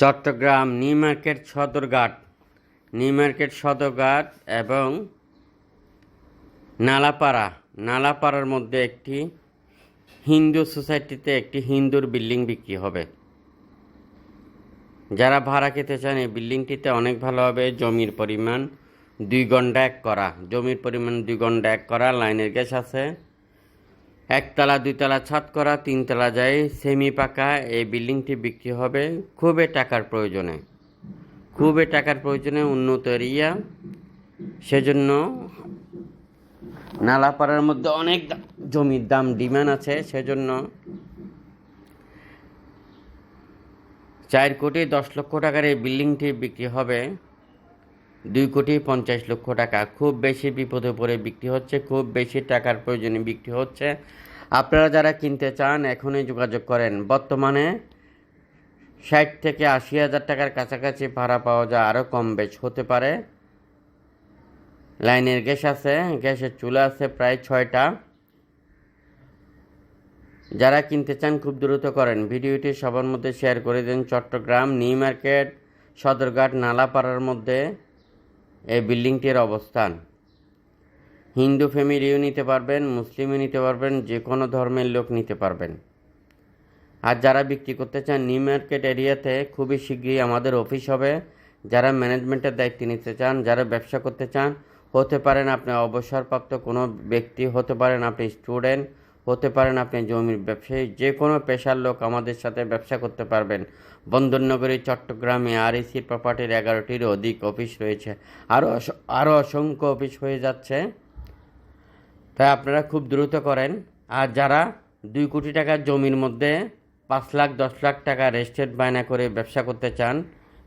Chittagong new market Sadarghat এবং নালাপাড়ার মধ্যে একটি হিন্দু সোসাইটিতে একটি হিন্দুর বিল্ডিং বিক্রি হবে। যারা ভাড়া খেতে চান এই বিল্ডিংটিতে অনেক ভালো হবে। জমির পরিমাণ 2 গন্ডা 1 করা, লাইনের গ্যাস আছে, 1 তলা 2 তলা ছাদ করা, 3 তলা যায় সেমি পাকা। এই বিল্ডিংটি বিক্রি হবে খুবই টাকার প্রয়োজনে, উন্নত এরিয়া। সেজন্য নালাপাড়ার মধ্যে অনেক জমির দাম ডিমান্ড আছে। সেজন্য 4 কোটি 10 লক্ষ টাকার এই বিল্ডিংটি বিক্রি হবে 2 কোটি 50 লক্ষ টাকা। খুব বেশি বিপদে পড়ে বিক্রি হচ্ছে, খুব বেশি টাকার প্রয়োজনে বিক্রি হচ্ছে। আপনারা যারা কিনতে চান এখনই যোগাযোগ করেন। বর্তমানে 60 থেকে 80 হাজার টাকার কাছাকাছি ভাড়া পাওয়া যায়, আরও কম বেশ হতে পারে। লাইনের গ্যাস আছে, গ্যাসের চুলা আছে প্রায় 6টা। যারা কিনতে চান খুব দ্রুত করেন। ভিডিওটি সবার মধ্যে শেয়ার করে দিন। চট্টগ্রাম নিউ মার্কেট সদরঘাট নালাপাড়ার মধ্যে এই বিল্ডিংটির অবস্থান। হিন্দু ফ্যামিলিও নিতে পারবেন, মুসলিমও নিতে পারবেন, যে কোনো ধর্মের লোক নিতে পারবেন। আর যারা বিক্রি করতে চান নিউ মার্কেট এরিয়াতে খুবই শীঘ্রই আমাদের অফিস হবে। যারা ম্যানেজমেন্টের দায়িত্ব নিতে চান, যারা ব্যবসা করতে চান, হতে পারেন আপনি অবসরপ্রাপ্ত কোনো ব্যক্তি, হতে পারেন আপনি স্টুডেন্ট, হতে পারেন আপনি জমির ব্যবসায়ী, যে কোনো পেশার লোক আমাদের সাথে ব্যবসা করতে পারবেন। বন্দরনগরী চট্টগ্রামে REC প্রপার্টির 11টির অধিক অফিস রয়েছে, আরও অসংখ্য অফিস হয়ে যাচ্ছে। তাই আপনারা খুব দ্রুত করেন। আর যারা 2 কোটি টাকার জমির মধ্যে 5 লাখ 10 লাখ টাকা রেস্টেড বায়না করে ব্যবসা করতে চান,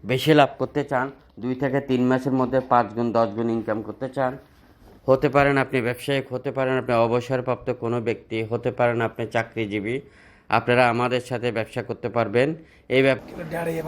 বেশি লাভ করতে চান, 2 থেকে 3 মাসের মধ্যে 5 গুণ 10 গুণ ইনকাম করতে চান, হতে পারেন আপনি ব্যবসায়িক, হতে পারেন আপনি অবসরপ্রাপ্ত কোনো ব্যক্তি, হতে পারেন আপনি চাকরিজীবী, আপনারা আমাদের সাথে ব্যবসা করতে পারবেন। এই